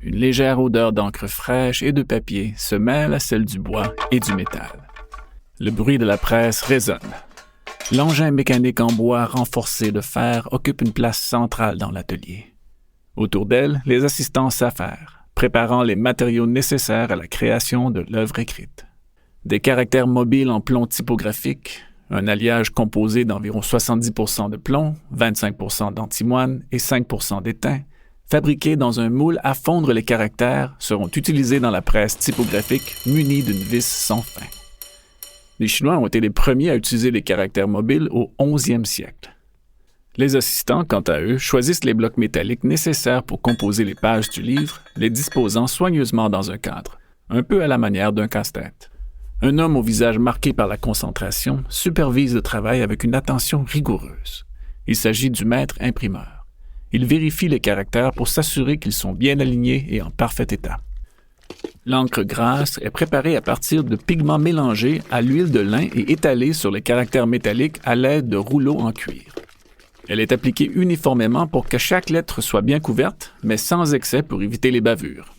Une légère odeur d'encre fraîche et de papier se mêle à celle du bois et du métal. Le bruit de la presse résonne. L'engin mécanique en bois renforcé de fer occupe une place centrale dans l'atelier. Autour d'elle, les assistants s'affairent, préparant les matériaux nécessaires à la création de l'œuvre écrite. Des caractères mobiles en plomb typographique, un alliage composé d'environ 70% de plomb, 25% d'antimoine et 5% d'étain, fabriqués dans un moule à fondre les caractères, seront utilisés dans la presse typographique munie d'une vis sans fin. Les Chinois ont été les premiers à utiliser les caractères mobiles au 11e siècle. Les assistants, quant à eux, choisissent les blocs métalliques nécessaires pour composer les pages du livre, les disposant soigneusement dans un cadre, un peu à la manière d'un casse-tête. Un homme au visage marqué par la concentration supervise le travail avec une attention rigoureuse. Il s'agit du maître imprimeur. Il vérifie les caractères pour s'assurer qu'ils sont bien alignés et en parfait état. L'encre grasse est préparée à partir de pigments mélangés à l'huile de lin et étalés sur les caractères métalliques à l'aide de rouleaux en cuir. Elle est appliquée uniformément pour que chaque lettre soit bien couverte, mais sans excès pour éviter les bavures.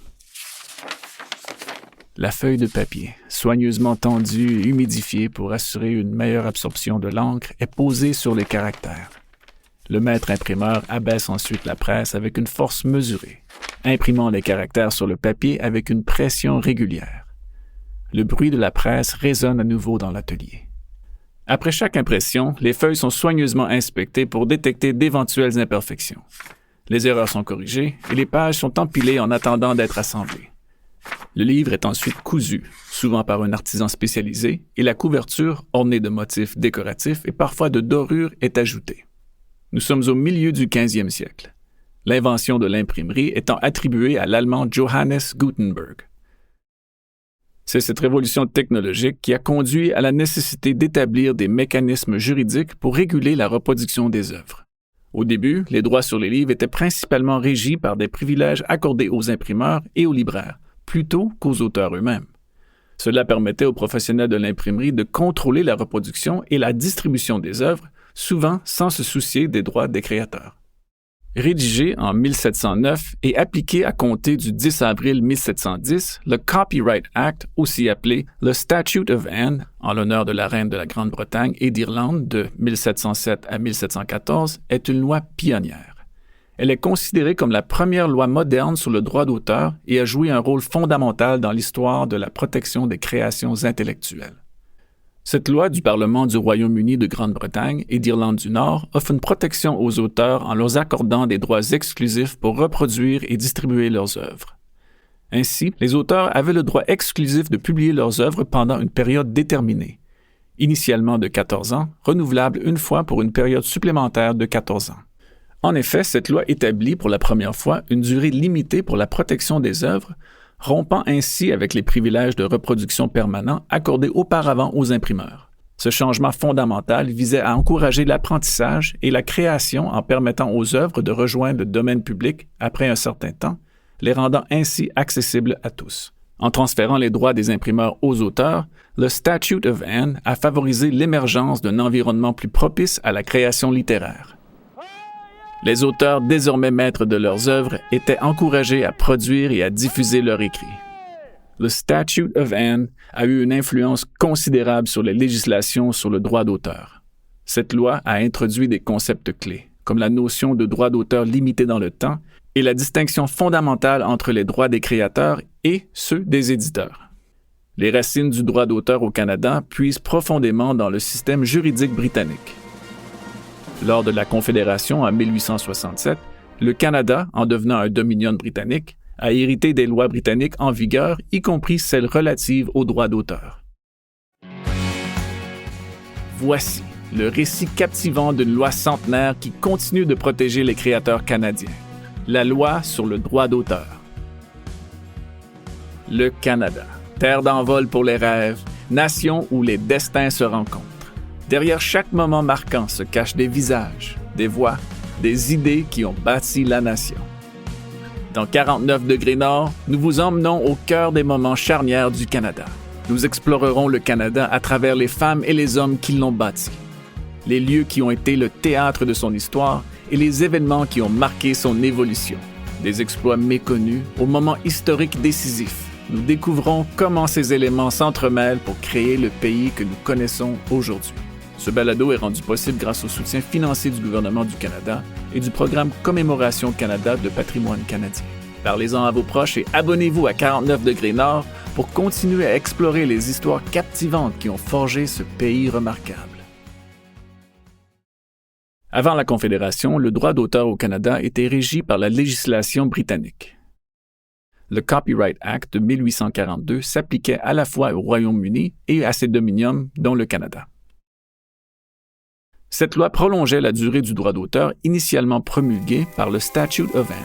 La feuille de papier, soigneusement tendue et humidifiée pour assurer une meilleure absorption de l'encre, est posée sur les caractères. Le maître imprimeur abaisse ensuite la presse avec une force mesurée, imprimant les caractères sur le papier avec une pression régulière. Le bruit de la presse résonne à nouveau dans l'atelier. Après chaque impression, les feuilles sont soigneusement inspectées pour détecter d'éventuelles imperfections. Les erreurs sont corrigées et les pages sont empilées en attendant d'être assemblées. Le livre est ensuite cousu, souvent par un artisan spécialisé, et la couverture, ornée de motifs décoratifs et parfois de dorures, est ajoutée. Nous sommes au milieu du 15e siècle, l'invention de l'imprimerie étant attribuée à l'Allemand Johannes Gutenberg. C'est cette révolution technologique qui a conduit à la nécessité d'établir des mécanismes juridiques pour réguler la reproduction des œuvres. Au début, les droits sur les livres étaient principalement régis par des privilèges accordés aux imprimeurs et aux libraires, plutôt qu'aux auteurs eux-mêmes. Cela permettait aux professionnels de l'imprimerie de contrôler la reproduction et la distribution des œuvres, souvent sans se soucier des droits des créateurs. Rédigé en 1709 et appliqué à compter du 10 avril 1710, le Copyright Act, aussi appelé le Statute of Anne, en l'honneur de la reine de la Grande-Bretagne et d'Irlande de 1707 à 1714, est une loi pionnière. Elle est considérée comme la première loi moderne sur le droit d'auteur et a joué un rôle fondamental dans l'histoire de la protection des créations intellectuelles. Cette loi du Parlement du Royaume-Uni de Grande-Bretagne et d'Irlande du Nord offre une protection aux auteurs en leur accordant des droits exclusifs pour reproduire et distribuer leurs œuvres. Ainsi, les auteurs avaient le droit exclusif de publier leurs œuvres pendant une période déterminée, initialement de 14 ans, renouvelable une fois pour une période supplémentaire de 14 ans. En effet, cette loi établit pour la première fois une durée limitée pour la protection des œuvres, rompant ainsi avec les privilèges de reproduction permanents accordés auparavant aux imprimeurs. Ce changement fondamental visait à encourager l'apprentissage et la création en permettant aux œuvres de rejoindre le domaine public après un certain temps, les rendant ainsi accessibles à tous. En transférant les droits des imprimeurs aux auteurs, le Statute of Anne a favorisé l'émergence d'un environnement plus propice à la création littéraire. Les auteurs, désormais maîtres de leurs œuvres, étaient encouragés à produire et à diffuser leurs écrits. Le Statute of Anne a eu une influence considérable sur les législations sur le droit d'auteur. Cette loi a introduit des concepts clés, comme la notion de droit d'auteur limité dans le temps et la distinction fondamentale entre les droits des créateurs et ceux des éditeurs. Les racines du droit d'auteur au Canada puisent profondément dans le système juridique britannique. Lors de la Confédération en 1867, le Canada, en devenant un dominion britannique, a hérité des lois britanniques en vigueur, y compris celles relatives aux droits d'auteur. Voici le récit captivant d'une loi centenaire qui continue de protéger les créateurs canadiens. La loi sur le droit d'auteur. Le Canada, terre d'envol pour les rêves, nation où les destins se rencontrent. Derrière chaque moment marquant se cachent des visages, des voix, des idées qui ont bâti la nation. Dans 49 degrés Nord, nous vous emmenons au cœur des moments charnières du Canada. Nous explorerons le Canada à travers les femmes et les hommes qui l'ont bâti, les lieux qui ont été le théâtre de son histoire et les événements qui ont marqué son évolution. des exploits méconnus au moment historique décisif. Nous découvrons comment ces éléments s'entremêlent pour créer le pays que nous connaissons aujourd'hui. Ce balado est rendu possible grâce au soutien financier du gouvernement du Canada et du programme Commémoration Canada de patrimoine canadien. Parlez-en à vos proches et abonnez-vous à 49° Nord pour continuer à explorer les histoires captivantes qui ont forgé ce pays remarquable. Avant la Confédération, le droit d'auteur au Canada était régi par la législation britannique. Le Copyright Act de 1842 s'appliquait à la fois au Royaume-Uni et à ses dominiums, dont le Canada. Cette loi prolongeait la durée du droit d'auteur initialement promulguée par le Statute of Anne.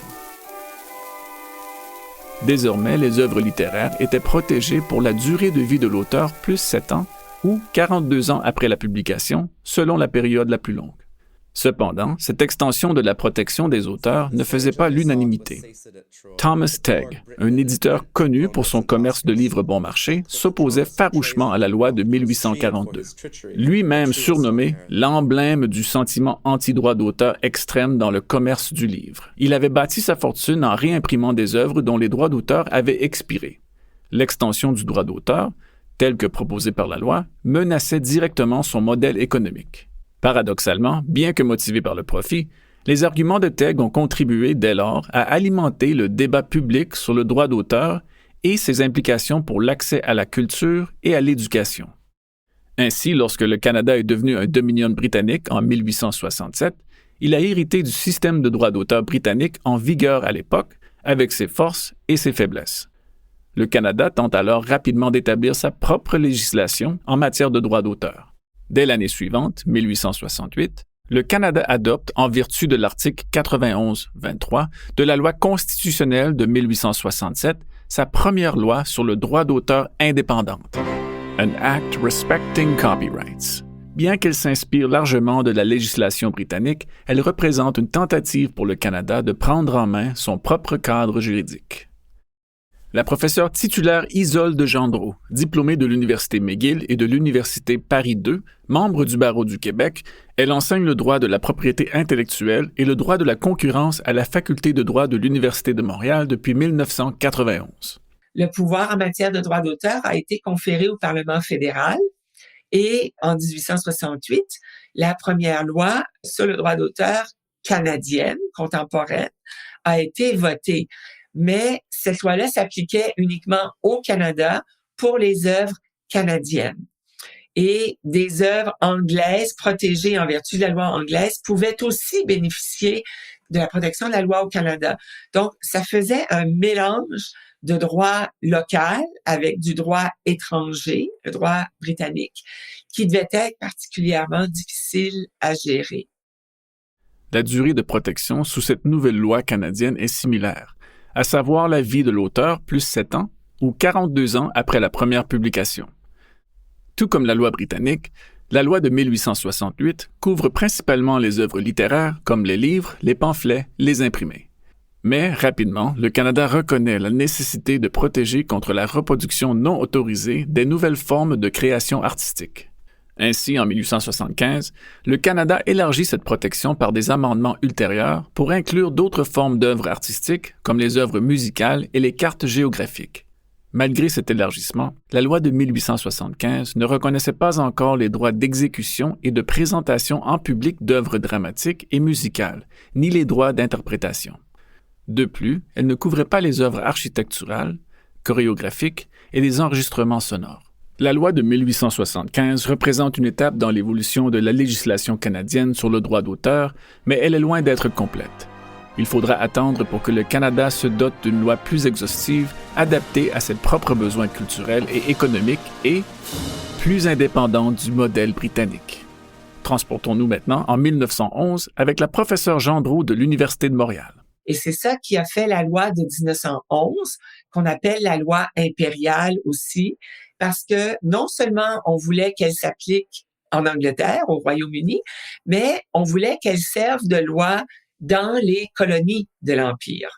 Désormais, les œuvres littéraires étaient protégées pour la durée de vie de l'auteur plus 7 ans ou 42 ans après la publication, selon la période la plus longue. Cependant, cette extension de la protection des auteurs ne faisait pas l'unanimité. Thomas Tegg, un éditeur connu pour son commerce de livres bon marché, s'opposait farouchement à la loi de 1842. Lui-même surnommé l'emblème du sentiment anti-droit d'auteur extrême dans le commerce du livre. Il avait bâti sa fortune en réimprimant des œuvres dont les droits d'auteur avaient expiré. L'extension du droit d'auteur, telle que proposée par la loi, menaçait directement son modèle économique. Paradoxalement, bien que motivés par le profit, les arguments de Tegg ont contribué dès lors à alimenter le débat public sur le droit d'auteur et ses implications pour l'accès à la culture et à l'éducation. Ainsi, lorsque le Canada est devenu un dominion britannique en 1867, il a hérité du système de droit d'auteur britannique en vigueur à l'époque, avec ses forces et ses faiblesses. Le Canada tente alors rapidement d'établir sa propre législation en matière de droit d'auteur. Dès l'année suivante, 1868, le Canada adopte, en vertu de l'article 91-23 de la loi constitutionnelle de 1867, sa première loi sur le droit d'auteur indépendante, An Act Respecting Copyrights. Bien qu'elle s'inspire largement de la législation britannique, elle représente une tentative pour le Canada de prendre en main son propre cadre juridique. La professeure titulaire Isolde Gendreau, diplômée de l'Université McGill et de l'Université Paris II, membre du Barreau du Québec, elle enseigne le droit de la propriété intellectuelle et le droit de la concurrence à la Faculté de droit de l'Université de Montréal depuis 1991. Le pouvoir en matière de droit d'auteur a été conféré au Parlement fédéral et en 1868, la première loi sur le droit d'auteur canadienne, contemporaine, a été votée. Mais cette loi-là s'appliquait uniquement au Canada pour les œuvres canadiennes. Et des œuvres anglaises protégées en vertu de la loi anglaise pouvaient aussi bénéficier de la protection de la loi au Canada. Donc, ça faisait un mélange de droit local avec du droit étranger, le droit britannique, qui devait être particulièrement difficile à gérer. La durée de protection sous cette nouvelle loi canadienne est similaire, à savoir la vie de l'auteur plus 7 ans ou 42 ans après la première publication. Tout comme la loi britannique, la loi de 1868 couvre principalement les œuvres littéraires comme les livres, les pamphlets, les imprimés. Mais rapidement, le Canada reconnaît la nécessité de protéger contre la reproduction non autorisée des nouvelles formes de création artistique. Ainsi, en 1875, le Canada élargit cette protection par des amendements ultérieurs pour inclure d'autres formes d'œuvres artistiques, comme les œuvres musicales et les cartes géographiques. Malgré cet élargissement, la loi de 1875 ne reconnaissait pas encore les droits d'exécution et de présentation en public d'œuvres dramatiques et musicales, ni les droits d'interprétation. De plus, elle ne couvrait pas les œuvres architecturales, chorégraphiques et les enregistrements sonores. La loi de 1875 représente une étape dans l'évolution de la législation canadienne sur le droit d'auteur, mais elle est loin d'être complète. Il faudra attendre pour que le Canada se dote d'une loi plus exhaustive, adaptée à ses propres besoins culturels et économiques et plus indépendante du modèle britannique. Transportons-nous maintenant en 1911 avec la professeure Gendreau de l'Université de Montréal. Et c'est ça qui a fait la loi de 1911, qu'on appelle la loi impériale aussi, parce que non seulement on voulait qu'elle s'applique en Angleterre, au Royaume-Uni, mais on voulait qu'elle serve de loi dans les colonies de l'Empire.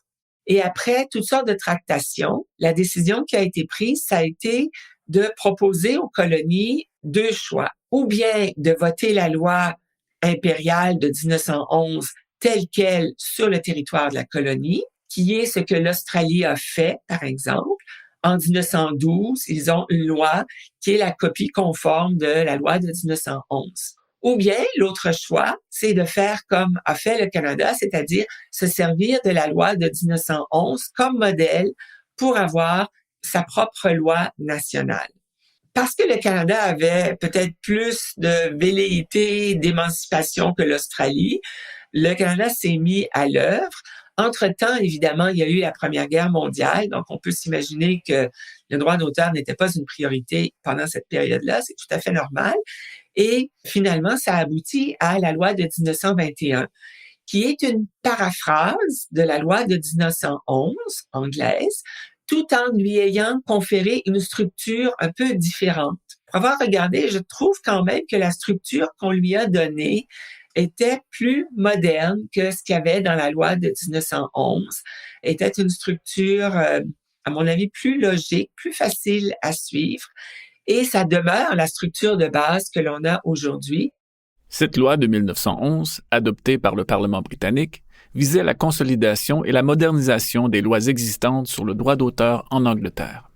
Et après toutes sortes de tractations, la décision qui a été prise, ça a été de proposer aux colonies 2 choix. Ou bien de voter la loi impériale de 1911 telle quelle sur le territoire de la colonie, qui est ce que l'Australie a fait, par exemple. En 1912, ils ont une loi qui est la copie conforme de la loi de 1911. Ou bien, l'autre choix, c'est de faire comme a fait le Canada, c'est-à-dire se servir de la loi de 1911 comme modèle pour avoir sa propre loi nationale. Parce que le Canada avait peut-être plus de velléité d'émancipation que l'Australie, le Canada s'est mis à l'œuvre. Entre-temps, évidemment, il y a eu la Première Guerre mondiale, donc on peut s'imaginer que le droit d'auteur n'était pas une priorité pendant cette période-là, c'est tout à fait normal. Et finalement, ça aboutit à la loi de 1921, qui est une paraphrase de la loi de 1911 anglaise, tout en lui ayant conféré une structure un peu différente. Pour avoir regardé, je trouve quand même que la structure qu'on lui a donnée était plus moderne que ce qu'il y avait dans la loi de 1911, était une structure, à mon avis, plus logique, plus facile à suivre, et ça demeure la structure de base que l'on a aujourd'hui. Cette loi de 1911, adoptée par le Parlement britannique, visait la consolidation et la modernisation des lois existantes sur le droit d'auteur en Angleterre.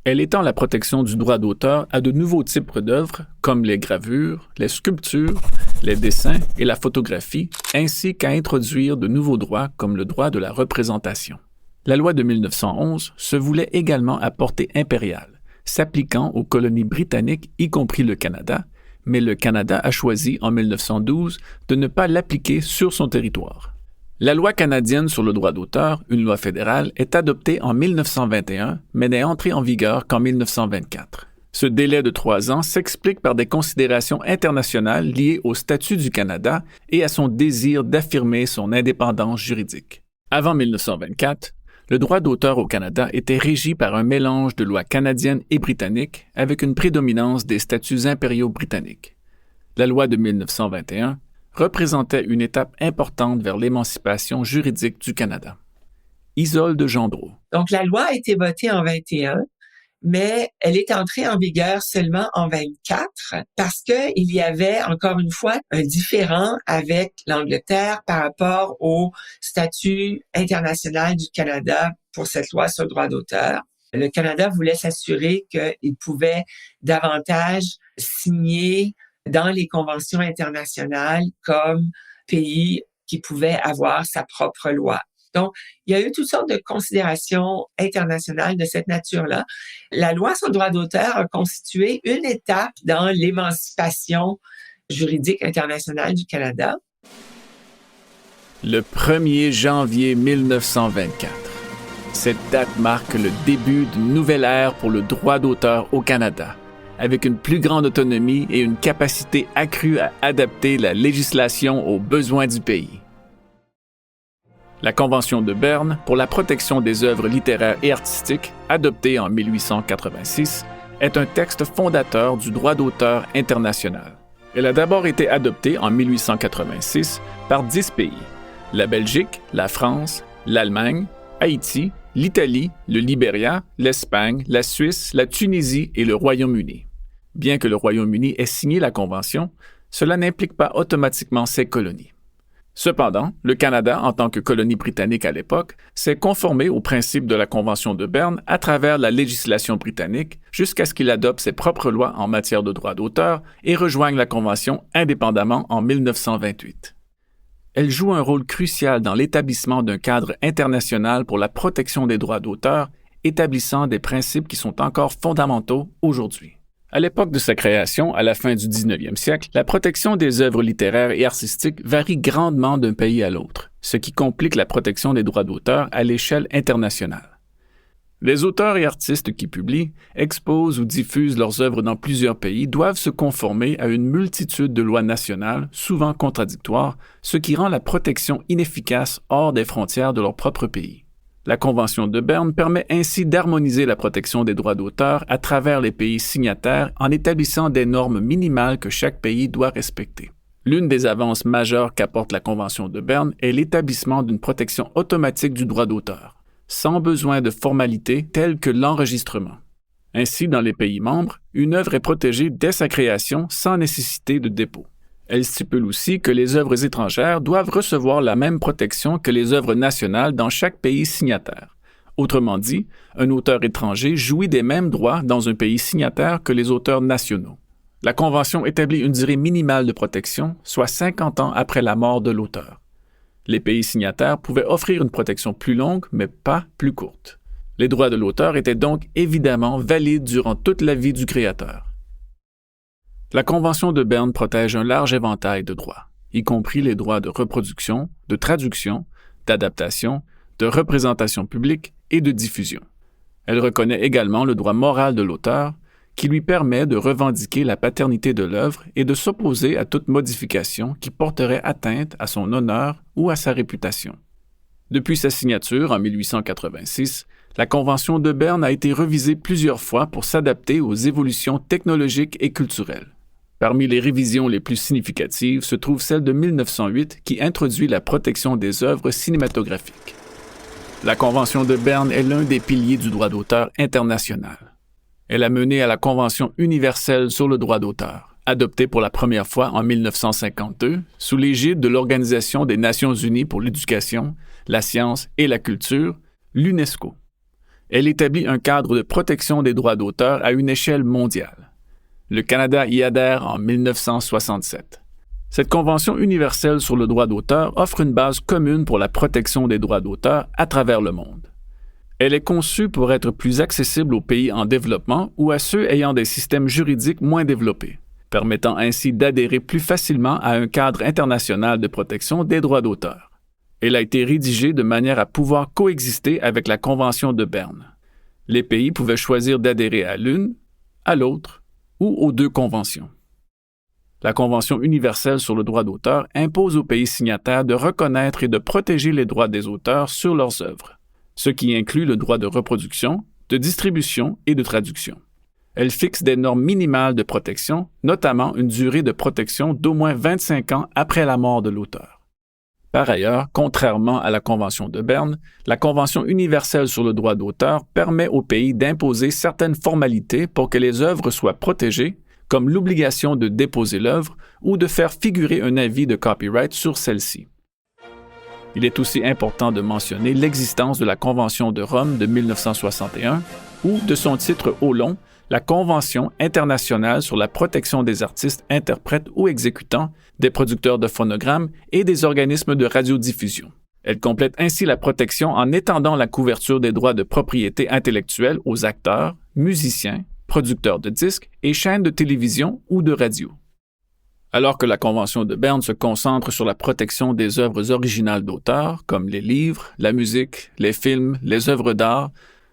Elle étend la protection du droit d'auteur à de nouveaux types d'œuvres comme les gravures, les sculptures, les dessins et la photographie, ainsi qu'à introduire de nouveaux droits comme le droit de la représentation. La loi de 1911 se voulait également à portée impériale, s'appliquant aux colonies britanniques, y compris le Canada, mais le Canada a choisi en 1912 de ne pas l'appliquer sur son territoire. La loi canadienne sur le droit d'auteur, une loi fédérale, est adoptée en 1921, mais n'est entrée en vigueur qu'en 1924. Ce délai de 3 ans s'explique par des considérations internationales liées au statut du Canada et à son désir d'affirmer son indépendance juridique. Avant 1924, le droit d'auteur au Canada était régi par un mélange de lois canadiennes et britanniques avec une prédominance des statuts impériaux britanniques. La loi de 1921 représentait une étape importante vers l'émancipation juridique du Canada. Isolde Gendreau. Donc, la loi a été votée en 21, mais elle est entrée en vigueur seulement en 24 parce que il y avait, encore une fois, un différend avec l'Angleterre par rapport au statut international du Canada pour cette loi sur le droit d'auteur. Le Canada voulait s'assurer qu'il pouvait davantage signer dans les conventions internationales comme pays qui pouvait avoir sa propre loi. Donc, il y a eu toutes sortes de considérations internationales de cette nature-là. La loi sur le droit d'auteur a constitué une étape dans l'émancipation juridique internationale du Canada. Le 1er janvier 1924. Cette date marque le début d'une nouvelle ère pour le droit d'auteur au Canada, avec une plus grande autonomie et une capacité accrue à adapter la législation aux besoins du pays. La Convention de Berne pour la protection des œuvres littéraires et artistiques, adoptée en 1886, est un texte fondateur du droit d'auteur international. Elle a d'abord été adoptée en 1886 par 10 pays: la Belgique, la France, l'Allemagne, Haïti, l'Italie, le Libéria, l'Espagne, la Suisse, la Tunisie et le Royaume-Uni. Bien que le Royaume-Uni ait signé la Convention, cela n'implique pas automatiquement ses colonies. Cependant, le Canada, en tant que colonie britannique à l'époque, s'est conformé aux principes de la Convention de Berne à travers la législation britannique jusqu'à ce qu'il adopte ses propres lois en matière de droit d'auteur et rejoigne la Convention indépendamment en 1928. Elle joue un rôle crucial dans l'établissement d'un cadre international pour la protection des droits d'auteur, établissant des principes qui sont encore fondamentaux aujourd'hui. À l'époque de sa création, à la fin du 19e siècle, la protection des œuvres littéraires et artistiques varie grandement d'un pays à l'autre, ce qui complique la protection des droits d'auteur à l'échelle internationale. Les auteurs et artistes qui publient, exposent ou diffusent leurs œuvres dans plusieurs pays doivent se conformer à une multitude de lois nationales, souvent contradictoires, ce qui rend la protection inefficace hors des frontières de leur propre pays. La Convention de Berne permet ainsi d'harmoniser la protection des droits d'auteur à travers les pays signataires en établissant des normes minimales que chaque pays doit respecter. L'une des avances majeures qu'apporte la Convention de Berne est l'établissement d'une protection automatique du droit d'auteur, sans besoin de formalités telles que l'enregistrement. Ainsi, dans les pays membres, une œuvre est protégée dès sa création sans nécessité de dépôt. Elle stipule aussi que les œuvres étrangères doivent recevoir la même protection que les œuvres nationales dans chaque pays signataire. Autrement dit, un auteur étranger jouit des mêmes droits dans un pays signataire que les auteurs nationaux. La Convention établit une durée minimale de protection, soit 50 ans après la mort de l'auteur. Les pays signataires pouvaient offrir une protection plus longue, mais pas plus courte. Les droits de l'auteur étaient donc évidemment valides durant toute la vie du créateur. La Convention de Berne protège un large éventail de droits, y compris les droits de reproduction, de traduction, d'adaptation, de représentation publique et de diffusion. Elle reconnaît également le droit moral de l'auteur, qui lui permet de revendiquer la paternité de l'œuvre et de s'opposer à toute modification qui porterait atteinte à son honneur ou à sa réputation. Depuis sa signature en 1886, la Convention de Berne a été revisée plusieurs fois pour s'adapter aux évolutions technologiques et culturelles. Parmi les révisions les plus significatives se trouve celle de 1908 qui introduit la protection des œuvres cinématographiques. La Convention de Berne est l'un des piliers du droit d'auteur international. Elle a mené à la Convention universelle sur le droit d'auteur, adoptée pour la première fois en 1952 sous l'égide de l'Organisation des Nations unies pour l'éducation, la science et la culture, l'UNESCO. Elle établit un cadre de protection des droits d'auteur à une échelle mondiale. Le Canada y adhère en 1967. Cette Convention universelle sur le droit d'auteur offre une base commune pour la protection des droits d'auteur à travers le monde. Elle est conçue pour être plus accessible aux pays en développement ou à ceux ayant des systèmes juridiques moins développés, permettant ainsi d'adhérer plus facilement à un cadre international de protection des droits d'auteur. Elle a été rédigée de manière à pouvoir coexister avec la Convention de Berne. Les pays pouvaient choisir d'adhérer à l'une, à l'autre ou aux deux conventions. La Convention universelle sur le droit d'auteur impose aux pays signataires de reconnaître et de protéger les droits des auteurs sur leurs œuvres, ce qui inclut le droit de reproduction, de distribution et de traduction. Elle fixe des normes minimales de protection, notamment une durée de protection d'au moins 25 ans après la mort de l'auteur. Par ailleurs, contrairement à la Convention de Berne, la Convention universelle sur le droit d'auteur permet aux pays d'imposer certaines formalités pour que les œuvres soient protégées, comme l'obligation de déposer l'œuvre ou de faire figurer un avis de copyright sur celle-ci. Il est aussi important de mentionner l'existence de la Convention de Rome de 1961 ou, de son titre au long, la Convention internationale sur la protection des artistes, interprètes ou exécutants, des producteurs de phonogrammes et des organismes de radiodiffusion. Elle complète ainsi la protection en étendant la couverture des droits de propriété intellectuelle aux acteurs, musiciens, producteurs de disques et chaînes de télévision ou de radio. Alors que la Convention de Berne se concentre sur la protection des œuvres originales d'auteurs, comme les livres, la musique, les films, les œuvres d'art,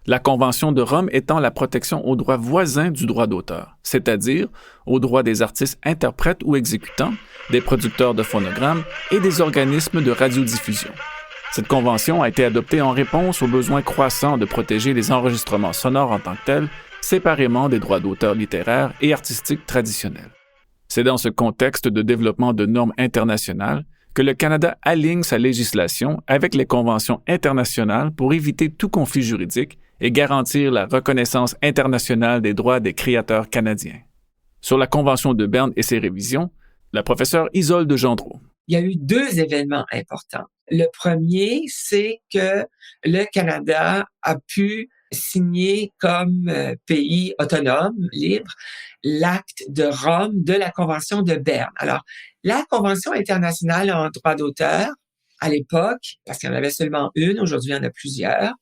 la Convention de Rome étend la protection aux droits voisins du droit d'auteur, c'est-à-dire aux droits des artistes interprètes ou exécutants, des producteurs de phonogrammes et des organismes de radiodiffusion. Cette convention a été adoptée en réponse au besoin croissant de protéger les enregistrements sonores en tant que tels, séparément des droits d'auteur littéraires et artistiques traditionnels. C'est dans ce contexte de développement de normes internationales que le Canada aligne sa législation avec les conventions internationales pour éviter tout conflit juridique et garantir la reconnaissance internationale des droits des créateurs canadiens. Sur la Convention de Berne et ses révisions, la professeure Isolde Gendreau. Il y a eu 2 événements importants. Le premier, c'est que le Canada a pu signer comme pays autonome, libre, l'acte de Rome de la Convention de Berne. Alors, la Convention internationale en droit d'auteur, à l'époque, parce qu'il y en avait seulement une, aujourd'hui il y en a plusieurs,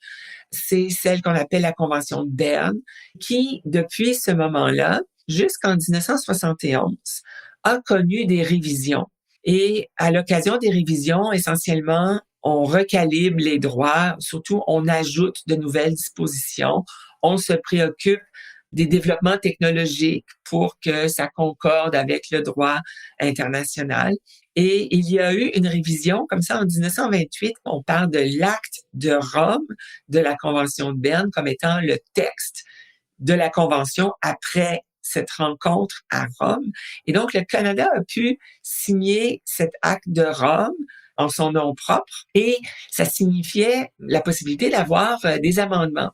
c'est celle qu'on appelle la Convention de Berne, qui, depuis ce moment-là, jusqu'en 1971, a connu des révisions. Et à l'occasion des révisions, essentiellement, on recalibre les droits, surtout on ajoute de nouvelles dispositions, on se préoccupe des développements technologiques pour que ça concorde avec le droit international. Et il y a eu une révision, comme ça, en 1928, on parle de l'acte de Rome de la Convention de Berne comme étant le texte de la Convention après cette rencontre à Rome. Et donc, le Canada a pu signer cet acte de Rome en son nom propre et ça signifiait la possibilité d'avoir des amendements.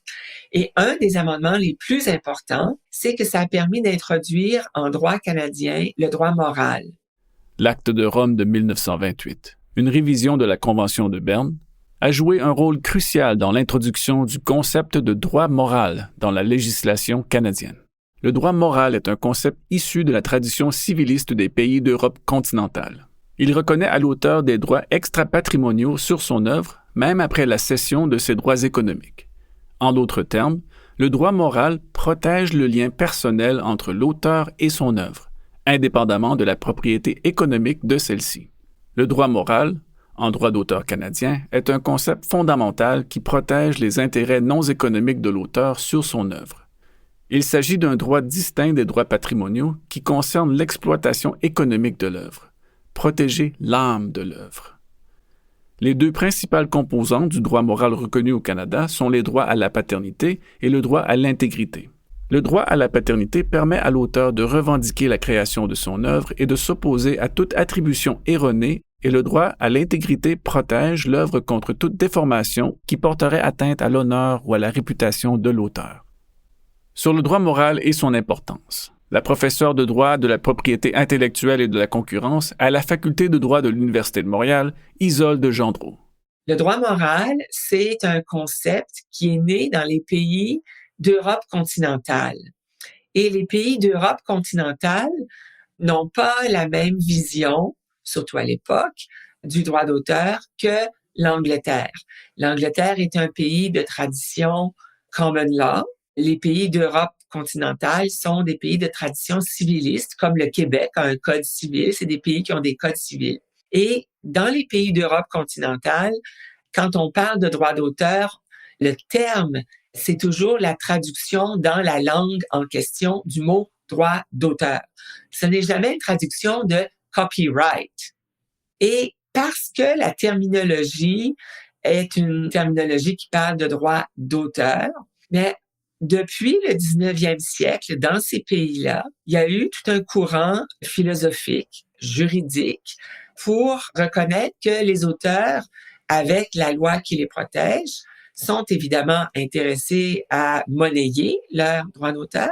Et un des amendements les plus importants, c'est que ça a permis d'introduire en droit canadien le droit moral. L'Acte de Rome de 1928, une révision de la Convention de Berne, a joué un rôle crucial dans l'introduction du concept de droit moral dans la législation canadienne. Le droit moral est un concept issu de la tradition civiliste des pays d'Europe continentale. Il reconnaît à l'auteur des droits extra-patrimoniaux sur son œuvre, même après la cession de ses droits économiques. En d'autres termes, le droit moral protège le lien personnel entre l'auteur et son œuvre, indépendamment de la propriété économique de celle-ci. Le droit moral, en droit d'auteur canadien, est un concept fondamental qui protège les intérêts non économiques de l'auteur sur son œuvre. Il s'agit d'un droit distinct des droits patrimoniaux qui concerne l'exploitation économique de l'œuvre, protéger l'âme de l'œuvre. Les deux principales composantes du droit moral reconnu au Canada sont les droits à la paternité et le droit à l'intégrité. Le droit à la paternité permet à l'auteur de revendiquer la création de son œuvre et de s'opposer à toute attribution erronée, et le droit à l'intégrité protège l'œuvre contre toute déformation qui porterait atteinte à l'honneur ou à la réputation de l'auteur. Sur le droit moral et son importance. La professeure de droit de la propriété intellectuelle et de la concurrence à la faculté de droit de l'Université de Montréal, Isolde Gendreau. Le droit moral, c'est un concept qui est né dans les pays d'Europe continentale. Et les pays d'Europe continentale n'ont pas la même vision, surtout à l'époque, du droit d'auteur que l'Angleterre. L'Angleterre est un pays de tradition common law. Les pays d'Europe continentale sont des pays de tradition civiliste, comme le Québec a un code civil. C'est des pays qui ont des codes civils. Et dans les pays d'Europe continentale, quand on parle de droit d'auteur, le terme, c'est toujours la traduction dans la langue en question du mot droit d'auteur. Ce n'est jamais une traduction de copyright. Et parce que la terminologie est une terminologie qui parle de droit d'auteur, mais depuis le 19e siècle, dans ces pays-là, il y a eu tout un courant philosophique, juridique, pour reconnaître que les auteurs, avec la loi qui les protège, sont évidemment intéressés à monnayer leur droit d'auteur,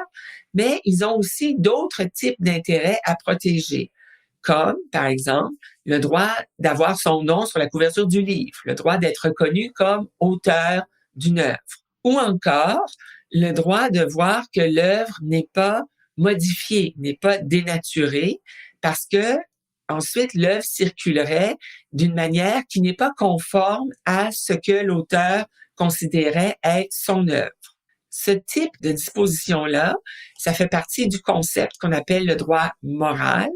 mais ils ont aussi d'autres types d'intérêts à protéger, comme, par exemple, le droit d'avoir son nom sur la couverture du livre, le droit d'être reconnu comme auteur d'une œuvre, ou encore le droit de voir que l'œuvre n'est pas modifiée, n'est pas dénaturée, parce que ensuite l'œuvre circulerait d'une manière qui n'est pas conforme à ce que l'auteur considérait être son œuvre. Ce type de disposition-là, ça fait partie du concept qu'on appelle le droit moral,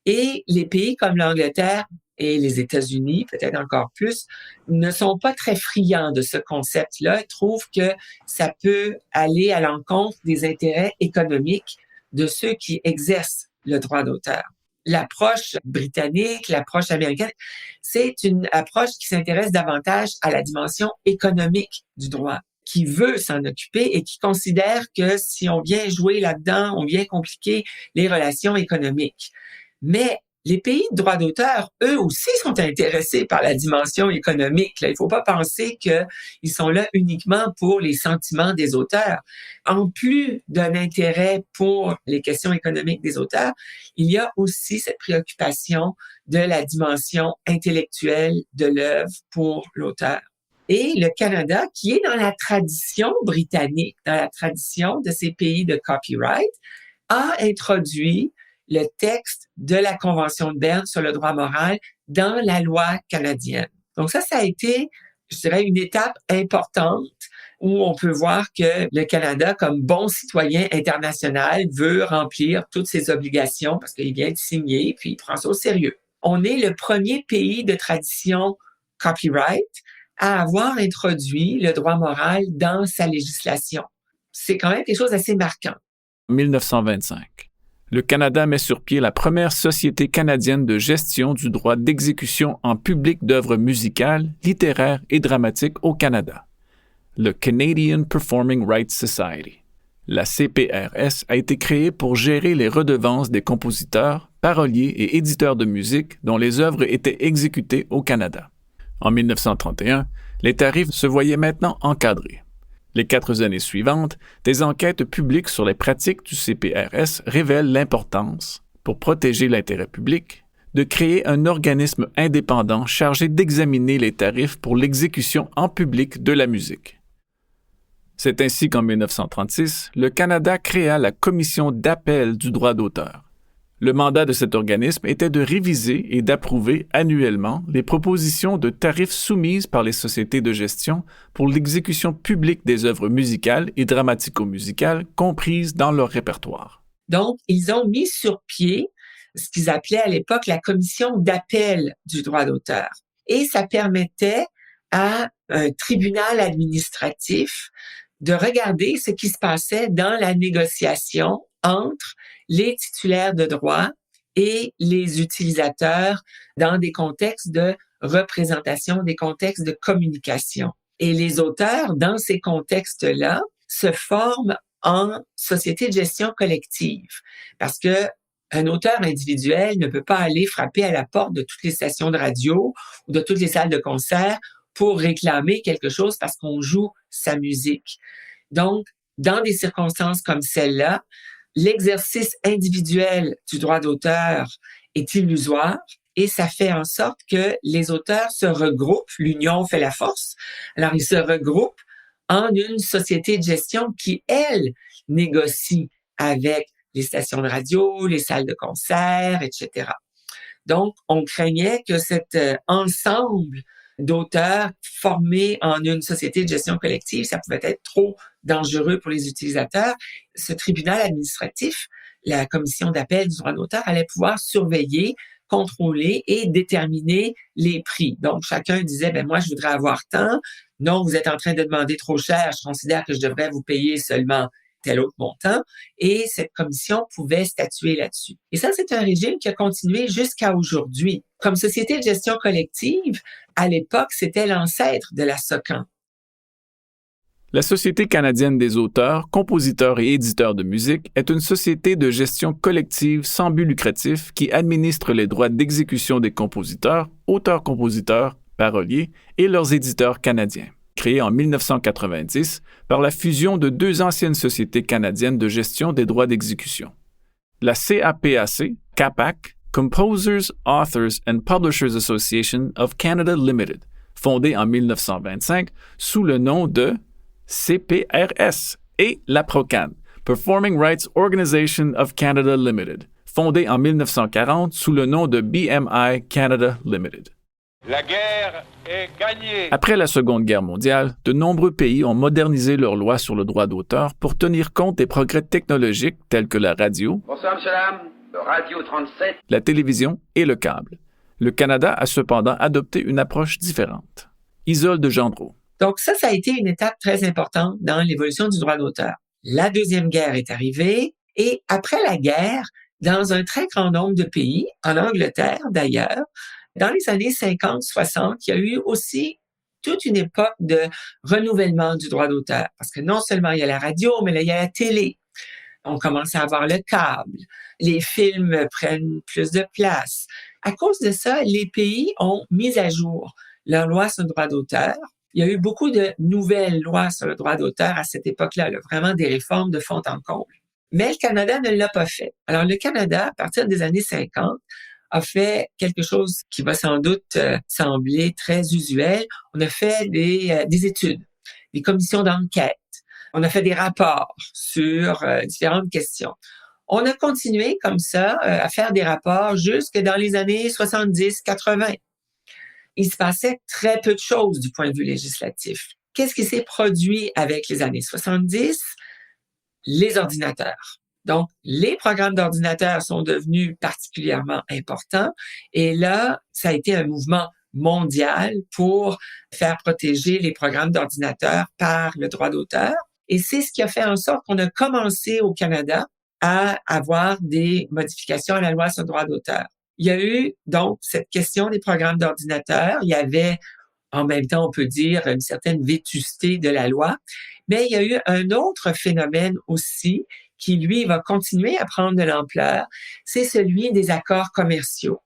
et les pays comme l'Angleterre et les États-Unis, peut-être encore plus, ne sont pas très friands de ce concept-là. Ils trouvent que ça peut aller à l'encontre des intérêts économiques de ceux qui exercent le droit d'auteur. L'approche britannique, l'approche américaine, c'est une approche qui s'intéresse davantage à la dimension économique du droit, qui veut s'en occuper et qui considère que si on vient jouer là-dedans, on vient compliquer les relations économiques. Mais les pays de droit d'auteur, eux aussi, sont intéressés par la dimension économique. Là, il ne faut pas penser qu'ils sont là uniquement pour les sentiments des auteurs. En plus d'un intérêt pour les questions économiques des auteurs, il y a aussi cette préoccupation de la dimension intellectuelle de l'œuvre pour l'auteur. Et le Canada, qui est dans la tradition britannique, dans la tradition de ces pays de copyright, a introduit le texte de la Convention de Berne sur le droit moral dans la loi canadienne. Donc ça a été, je dirais, une étape importante où on peut voir que le Canada, comme bon citoyen international, veut remplir toutes ses obligations parce qu'il vient de signer, puis il prend ça au sérieux. On est le premier pays de tradition copyright à avoir introduit le droit moral dans sa législation. C'est quand même quelque chose d'assez marquant. 1925. Le Canada met sur pied la première société canadienne de gestion du droit d'exécution en public d'œuvres musicales, littéraires et dramatiques au Canada, le Canadian Performing Rights Society. La CPRS a été créée pour gérer les redevances des compositeurs, paroliers et éditeurs de musique dont les œuvres étaient exécutées au Canada. En 1931, les tarifs se voyaient maintenant encadrés. Les 4 années suivantes, des enquêtes publiques sur les pratiques du CPRS révèlent l'importance, pour protéger l'intérêt public, de créer un organisme indépendant chargé d'examiner les tarifs pour l'exécution en public de la musique. C'est ainsi qu'en 1936, le Canada créa la Commission d'appel du droit d'auteur. Le mandat de cet organisme était de réviser et d'approuver annuellement les propositions de tarifs soumises par les sociétés de gestion pour l'exécution publique des œuvres musicales et dramatico-musicales comprises dans leur répertoire. Donc, ils ont mis sur pied ce qu'ils appelaient à l'époque la Commission d'appel du droit d'auteur. Et ça permettait à un tribunal administratif de regarder ce qui se passait dans la négociation entre les titulaires de droit et les utilisateurs dans des contextes de représentation, des contextes de communication. Et les auteurs, dans ces contextes-là, se forment en société de gestion collective parce que un auteur individuel ne peut pas aller frapper à la porte de toutes les stations de radio ou de toutes les salles de concert pour réclamer quelque chose parce qu'on joue sa musique. Donc, dans des circonstances comme celle-là, l'exercice individuel du droit d'auteur est illusoire et ça fait en sorte que les auteurs se regroupent, l'union fait la force, alors ils se regroupent en une société de gestion qui, elle, négocie avec les stations de radio, les salles de concert, etc. Donc, on craignait que cet ensemble d'auteurs formés en une société de gestion collective, ça pouvait être trop dangereux pour les utilisateurs. Ce tribunal administratif, la commission d'appel du droit d'auteur, allait pouvoir surveiller, contrôler et déterminer les prix. Donc, chacun disait, moi, je voudrais avoir tant. Non, vous êtes en train de demander trop cher. Je considère que je devrais vous payer seulement tel autre montant, et cette commission pouvait statuer là-dessus. Et ça, c'est un régime qui a continué jusqu'à aujourd'hui. Comme société de gestion collective, à l'époque, c'était l'ancêtre de la SOCAN. La Société canadienne des auteurs, compositeurs et éditeurs de musique est une société de gestion collective sans but lucratif qui administre les droits d'exécution des compositeurs, auteurs-compositeurs, paroliers et leurs éditeurs canadiens. Créée en 1990 par la fusion de deux anciennes sociétés canadiennes de gestion des droits d'exécution. La CAPAC, CAPAC, Composers, Authors and Publishers Association of Canada Limited, fondée en 1925 sous le nom de CPRS, et la PROCAN, Performing Rights Organization of Canada Limited, fondée en 1940 sous le nom de BMI Canada Limited. La guerre est gagnée. Après la Seconde Guerre mondiale, de nombreux pays ont modernisé leurs lois sur le droit d'auteur pour tenir compte des progrès technologiques tels que la radio, Bonsoir, monsieur, dame. Radio 37. la télévision et le câble. Le Canada a cependant adopté une approche différente. Isolde Gendreau. Donc ça a été une étape très importante dans l'évolution du droit d'auteur. La Deuxième Guerre est arrivée et après la guerre, dans un très grand nombre de pays, en Angleterre d'ailleurs, dans les années 50-60, il y a eu aussi toute une époque de renouvellement du droit d'auteur. Parce que non seulement il y a la radio, mais là, il y a la télé. On commence à avoir le câble. Les films prennent plus de place. À cause de ça, les pays ont mis à jour leurs lois sur le droit d'auteur. Il y a eu beaucoup de nouvelles lois sur le droit d'auteur à cette époque-là, vraiment des réformes de fond en comble. Mais le Canada ne l'a pas fait. Alors, le Canada, à partir des années 50, a fait quelque chose qui va sans doute sembler très usuel. On a fait des études, des commissions d'enquête. On a fait des rapports sur différentes questions. On a continué comme ça à faire des rapports jusque dans les années 70-80. Il se passait très peu de choses du point de vue législatif. Qu'est-ce qui s'est produit avec les années 70? Les ordinateurs. Donc, les programmes d'ordinateurs sont devenus particulièrement importants et là, ça a été un mouvement mondial pour faire protéger les programmes d'ordinateurs par le droit d'auteur. Et c'est ce qui a fait en sorte qu'on a commencé au Canada à avoir des modifications à la loi sur le droit d'auteur. Il y a eu donc cette question des programmes d'ordinateurs. Il y avait, en même temps, on peut dire, une certaine vétusté de la loi, mais il y a eu un autre phénomène aussi qui, lui, va continuer à prendre de l'ampleur, c'est celui des accords commerciaux.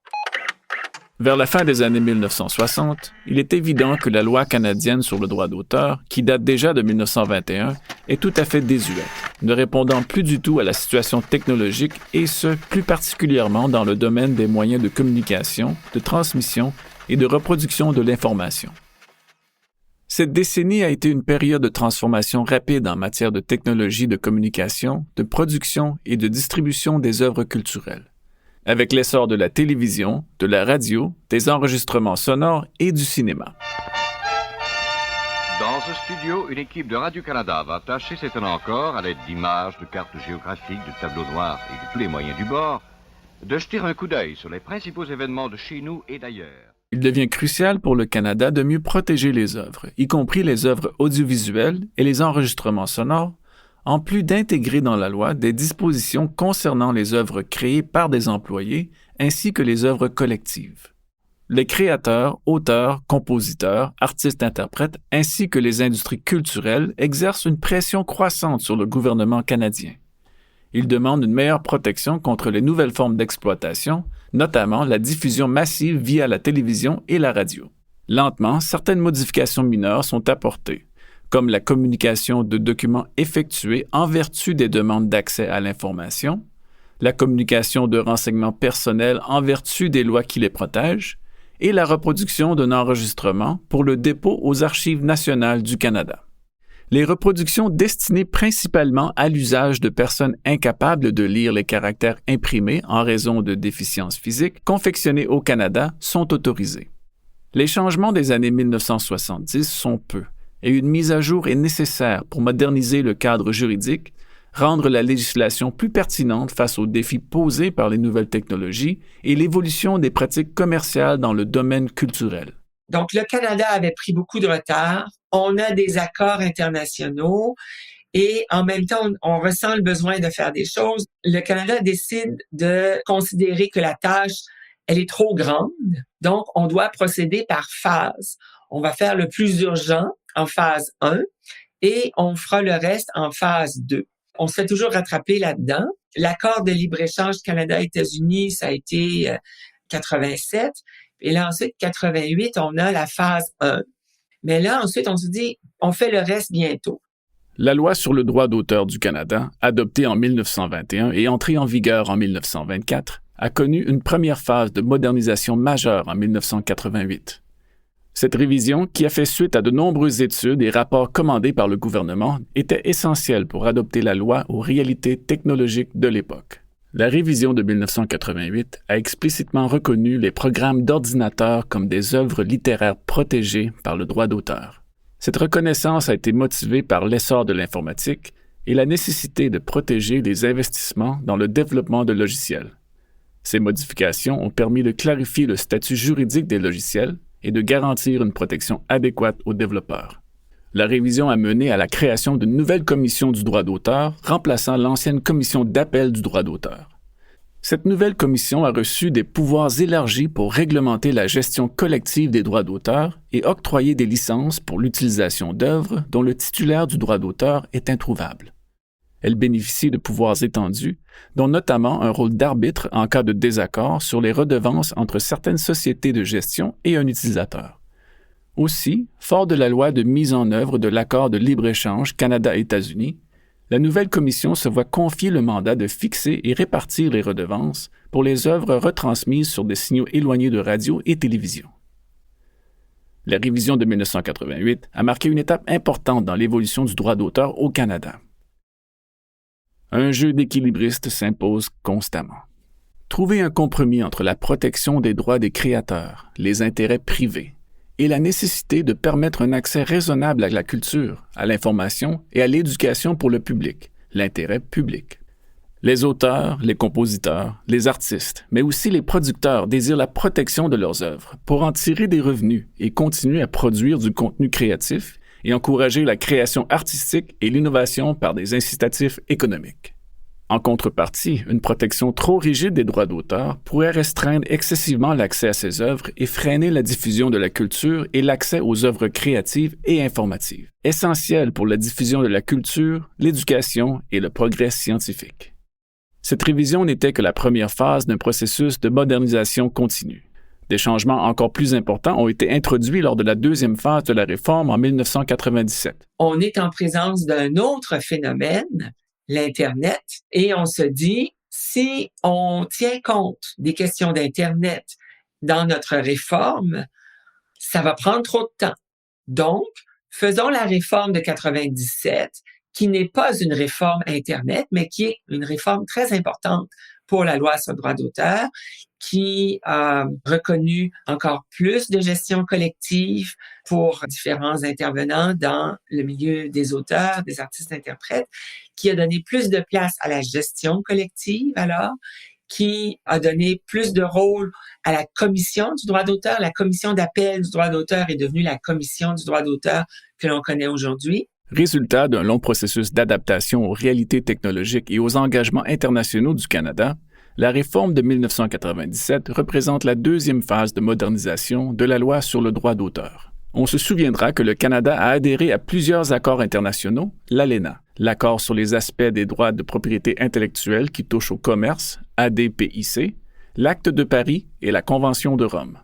Vers la fin des années 1960, il est évident que la loi canadienne sur le droit d'auteur, qui date déjà de 1921, est tout à fait désuète. ne répondant plus du tout à la situation technologique et ce, plus particulièrement dans le domaine des moyens de communication, de transmission et de reproduction de l'information. Cette décennie a été une période de transformation rapide en matière de technologie de communication, de production et de distribution des œuvres culturelles. Avec l'essor de la télévision, de la radio, des enregistrements sonores et du cinéma. Dans ce studio, une équipe de Radio-Canada va tâcher cette année encore, à l'aide d'images, de cartes géographiques, de tableaux noirs et de tous les moyens du bord, de jeter un coup d'œil sur les principaux événements de chez nous et d'ailleurs. Il devient crucial pour le Canada de mieux protéger les œuvres, y compris les œuvres audiovisuelles et les enregistrements sonores, en plus d'intégrer dans la loi des dispositions concernant les œuvres créées par des employés ainsi que les œuvres collectives. Les créateurs, auteurs, compositeurs, artistes-interprètes ainsi que les industries culturelles exercent une pression croissante sur le gouvernement canadien. Ils demandent une meilleure protection contre les nouvelles formes d'exploitation, notamment la diffusion massive via la télévision et la radio. Lentement, certaines modifications mineures sont apportées, comme la communication de documents effectués en vertu des demandes d'accès à l'information, la communication de renseignements personnels en vertu des lois qui les protègent, et la reproduction d'un enregistrement pour le dépôt aux Archives nationales du Canada. Les reproductions destinées principalement à l'usage de personnes incapables de lire les caractères imprimés en raison de déficiences physiques confectionnées au Canada sont autorisées. Les changements des années 1970 sont peu, et une mise à jour est nécessaire pour moderniser le cadre juridique, rendre la législation plus pertinente face aux défis posés par les nouvelles technologies et l'évolution des pratiques commerciales dans le domaine culturel. Donc, le Canada avait pris beaucoup de retard. On a des accords internationaux et en même temps, on ressent le besoin de faire des choses. Le Canada décide de considérer que la tâche, elle est trop grande. Donc, on doit procéder par phase. On va faire le plus urgent en phase 1 et on fera le reste en phase 2. On se fait toujours rattraper là-dedans. L'accord de libre-échange Canada-États-Unis, ça a été 87. Et là, ensuite, 88, on a la phase 1. Mais là, ensuite, on se dit, on fait le reste bientôt. La loi sur le droit d'auteur du Canada, adoptée en 1921 et entrée en vigueur en 1924, a connu une première phase de modernisation majeure en 1988. Cette révision, qui a fait suite à de nombreuses études et rapports commandés par le gouvernement, était essentielle pour adopter la loi aux réalités technologiques de l'époque. La révision de 1988 a explicitement reconnu les programmes d'ordinateur comme des œuvres littéraires protégées par le droit d'auteur. Cette reconnaissance a été motivée par l'essor de l'informatique et la nécessité de protéger les investissements dans le développement de logiciels. Ces modifications ont permis de clarifier le statut juridique des logiciels et de garantir une protection adéquate aux développeurs. La révision a mené à la création d'une nouvelle commission du droit d'auteur, remplaçant l'ancienne commission d'appel du droit d'auteur. Cette nouvelle commission a reçu des pouvoirs élargis pour réglementer la gestion collective des droits d'auteur et octroyer des licences pour l'utilisation d'œuvres dont le titulaire du droit d'auteur est introuvable. Elle bénéficie de pouvoirs étendus, dont notamment un rôle d'arbitre en cas de désaccord sur les redevances entre certaines sociétés de gestion et un utilisateur. Aussi, fort de la loi de mise en œuvre de l'accord de libre-échange Canada-États-Unis, la nouvelle commission se voit confier le mandat de fixer et répartir les redevances pour les œuvres retransmises sur des signaux éloignés de radio et télévision. La révision de 1988 a marqué une étape importante dans l'évolution du droit d'auteur au Canada. Un jeu d'équilibristes s'impose constamment. Trouver un compromis entre la protection des droits des créateurs, les intérêts privés, et la nécessité de permettre un accès raisonnable à la culture, à l'information et à l'éducation pour le public, l'intérêt public. Les auteurs, les compositeurs, les artistes, mais aussi les producteurs désirent la protection de leurs œuvres pour en tirer des revenus et continuer à produire du contenu créatif et encourager la création artistique et l'innovation par des incitatifs économiques. En contrepartie, une protection trop rigide des droits d'auteur pourrait restreindre excessivement l'accès à ces œuvres et freiner la diffusion de la culture et l'accès aux œuvres créatives et informatives, essentielles pour la diffusion de la culture, l'éducation et le progrès scientifique. Cette révision n'était que la première phase d'un processus de modernisation continue. Des changements encore plus importants ont été introduits lors de la deuxième phase de la réforme en 1997. On est en présence d'un autre phénomène l'Internet et on se dit, si on tient compte des questions d'Internet dans notre réforme, ça va prendre trop de temps. Donc, faisons la réforme de 97, qui n'est pas une réforme Internet, mais qui est une réforme très importante pour la loi sur le droit d'auteur, qui a reconnu encore plus de gestion collective pour différents intervenants dans le milieu des auteurs, des artistes-interprètes, qui a donné plus de place à la gestion collective alors, qui a donné plus de rôle à la commission du droit d'auteur. La commission d'appel du droit d'auteur est devenue la commission du droit d'auteur que l'on connaît aujourd'hui. Résultat d'un long processus d'adaptation aux réalités technologiques et aux engagements internationaux du Canada, la réforme de 1997 représente la deuxième phase de modernisation de la loi sur le droit d'auteur. On se souviendra que le Canada a adhéré à plusieurs accords internationaux, l'ALENA, l'accord sur les aspects des droits de propriété intellectuelle qui touchent au commerce, ADPIC, l'Acte de Paris et la Convention de Rome.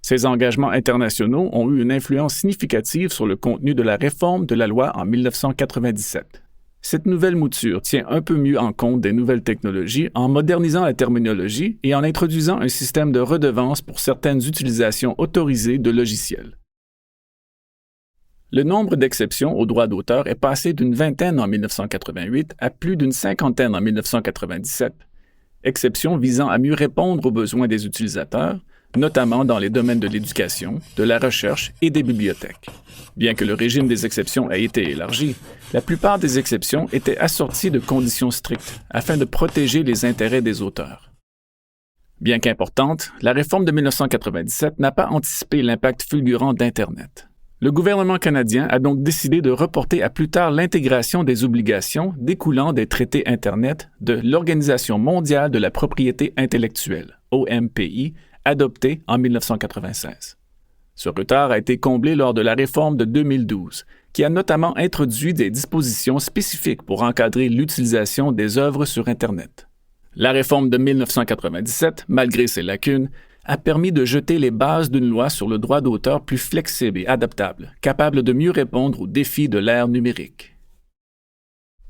Ces engagements internationaux ont eu une influence significative sur le contenu de la réforme de la loi en 1997. Cette nouvelle mouture tient un peu mieux en compte des nouvelles technologies en modernisant la terminologie et en introduisant un système de redevance pour certaines utilisations autorisées de logiciels. Le nombre d'exceptions au droit d'auteur est passé d'une vingtaine en 1988 à plus d'une cinquantaine en 1997, exceptions visant à mieux répondre aux besoins des utilisateurs, notamment dans les domaines de l'éducation, de la recherche et des bibliothèques. Bien que le régime des exceptions ait été élargi, la plupart des exceptions étaient assorties de conditions strictes afin de protéger les intérêts des auteurs. Bien qu'importante, la réforme de 1997 n'a pas anticipé l'impact fulgurant d'Internet. Le gouvernement canadien a donc décidé de reporter à plus tard l'intégration des obligations découlant des traités Internet de l'Organisation mondiale de la propriété intellectuelle, OMPI, adopté en 1996. Ce retard a été comblé lors de la réforme de 2012, qui a notamment introduit des dispositions spécifiques pour encadrer l'utilisation des œuvres sur Internet. La réforme de 1997, malgré ses lacunes, a permis de jeter les bases d'une loi sur le droit d'auteur plus flexible et adaptable, capable de mieux répondre aux défis de l'ère numérique.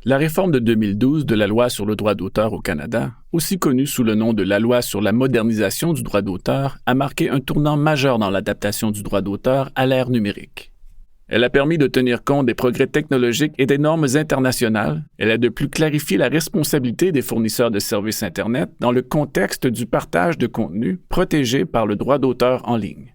La réforme de 2012 de la loi sur le droit d'auteur au Canada, aussi connue sous le nom de la loi sur la modernisation du droit d'auteur, a marqué un tournant majeur dans l'adaptation du droit d'auteur à l'ère numérique. Elle a permis de tenir compte des progrès technologiques et des normes internationales. Elle a de plus clarifié la responsabilité des fournisseurs de services Internet dans le contexte du partage de contenu protégé par le droit d'auteur en ligne.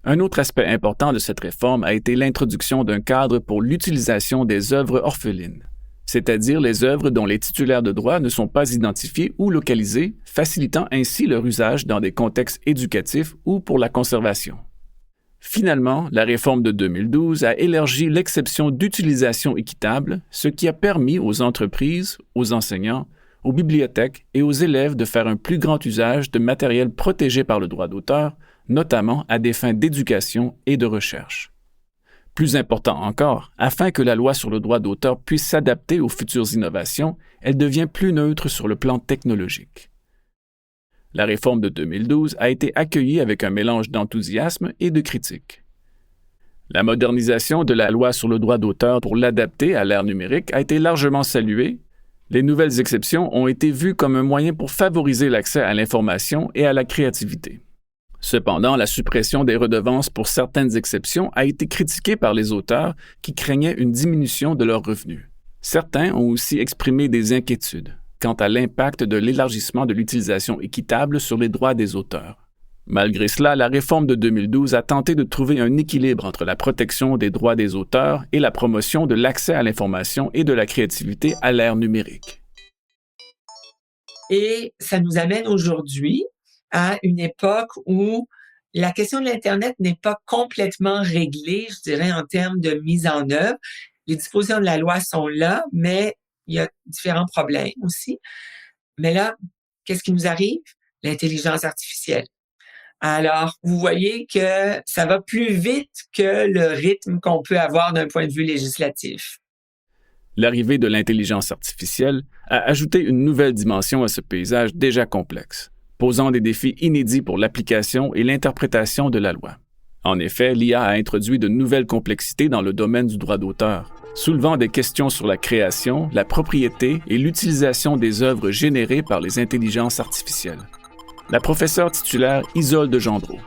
Un autre aspect important de cette réforme a été l'introduction d'un cadre pour l'utilisation des œuvres orphelines, c'est-à-dire les œuvres dont les titulaires de droit ne sont pas identifiés ou localisés, facilitant ainsi leur usage dans des contextes éducatifs ou pour la conservation. Finalement, la réforme de 2012 a élargi l'exception d'utilisation équitable, ce qui a permis aux entreprises, aux enseignants, aux bibliothèques et aux élèves de faire un plus grand usage de matériel protégé par le droit d'auteur, notamment à des fins d'éducation et de recherche. Plus important encore, afin que la loi sur le droit d'auteur puisse s'adapter aux futures innovations, elle devient plus neutre sur le plan technologique. La réforme de 2012 a été accueillie avec un mélange d'enthousiasme et de critique. La modernisation de la loi sur le droit d'auteur pour l'adapter à l'ère numérique a été largement saluée. Les nouvelles exceptions ont été vues comme un moyen pour favoriser l'accès à l'information et à la créativité. Cependant, la suppression des redevances pour certaines exceptions a été critiquée par les auteurs qui craignaient une diminution de leurs revenus. Certains ont aussi exprimé des inquiétudes quant à l'impact de l'élargissement de l'utilisation équitable sur les droits des auteurs. Malgré cela, la réforme de 2012 a tenté de trouver un équilibre entre la protection des droits des auteurs et la promotion de l'accès à l'information et de la créativité à l'ère numérique. Et ça nous amène aujourd'hui à une époque où la question de l'Internet n'est pas complètement réglée, je dirais, en termes de mise en œuvre. Les dispositions de la loi sont là, mais il y a différents problèmes aussi. Mais là, qu'est-ce qui nous arrive? L'intelligence artificielle. Alors, vous voyez que ça va plus vite que le rythme qu'on peut avoir d'un point de vue législatif. L'arrivée de l'intelligence artificielle a ajouté une nouvelle dimension à ce paysage déjà complexe, posant des défis inédits pour l'application et l'interprétation de la loi. En effet, l'IA a introduit de nouvelles complexités dans le domaine du droit d'auteur, soulevant des questions sur la création, la propriété et l'utilisation des œuvres générées par les intelligences artificielles. La professeure titulaire Isolde Gendreau.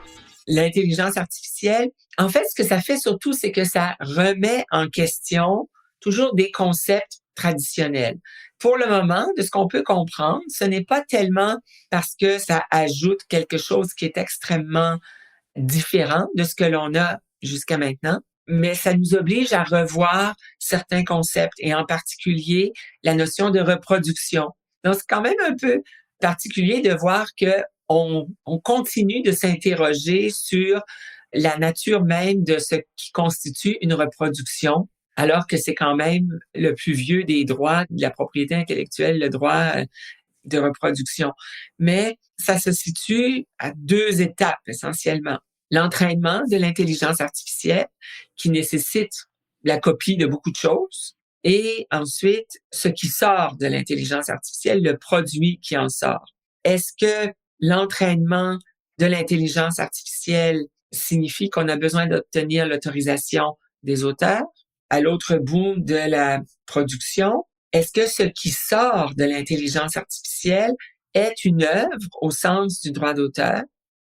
L'intelligence artificielle, en fait, ce que ça fait surtout, c'est que ça remet en question toujours des concepts traditionnels. Pour le moment, de ce qu'on peut comprendre, ce n'est pas tellement parce que ça ajoute quelque chose qui est extrêmement différent de ce que l'on a jusqu'à maintenant, mais ça nous oblige à revoir certains concepts et en particulier la notion de reproduction. Donc, c'est quand même un peu particulier de voir que on continue de s'interroger sur la nature même de ce qui constitue une reproduction, alors que c'est quand même le plus vieux des droits de la propriété intellectuelle, le droit de reproduction. Mais ça se situe à 2 étapes essentiellement. L'entraînement de l'intelligence artificielle qui nécessite la copie de beaucoup de choses et ensuite ce qui sort de l'intelligence artificielle, le produit qui en sort. Est-ce que l'entraînement de l'intelligence artificielle signifie qu'on a besoin d'obtenir l'autorisation des auteurs? À l'autre bout de la production, est-ce que ce qui sort de l'intelligence artificielle est une œuvre au sens du droit d'auteur?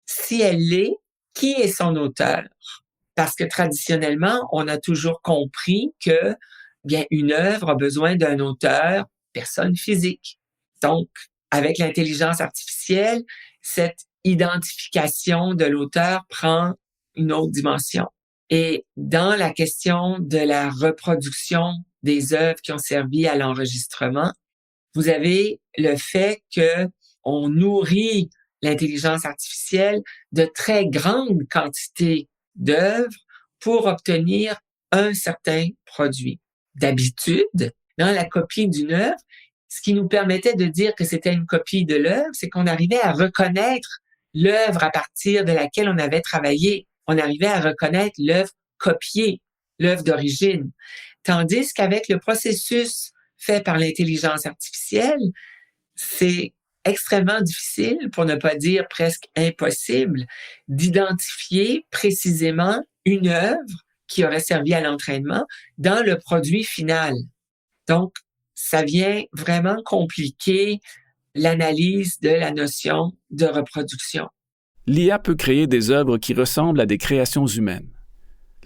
Si elle l'est, qui est son auteur? Parce que traditionnellement, on a toujours compris que bien une œuvre a besoin d'un auteur, personne physique. Donc, avec l'intelligence artificielle, cette identification de l'auteur prend une autre dimension. Et dans la question de la reproduction des œuvres qui ont servi à l'enregistrement, vous avez le fait que on nourrit l'intelligence artificielle de très grandes quantités d'œuvres pour obtenir un certain produit. D'habitude, dans la copie d'une œuvre, ce qui nous permettait de dire que c'était une copie de l'œuvre, c'est qu'on arrivait à reconnaître l'œuvre à partir de laquelle on avait travaillé. On arrivait à reconnaître l'œuvre copiée, l'œuvre d'origine. Tandis qu'avec le processus fait par l'intelligence artificielle, c'est extrêmement difficile, pour ne pas dire presque impossible, d'identifier précisément une œuvre qui aurait servi à l'entraînement dans le produit final. Donc, ça vient vraiment compliquer l'analyse de la notion de reproduction. L'IA peut créer des œuvres qui ressemblent à des créations humaines.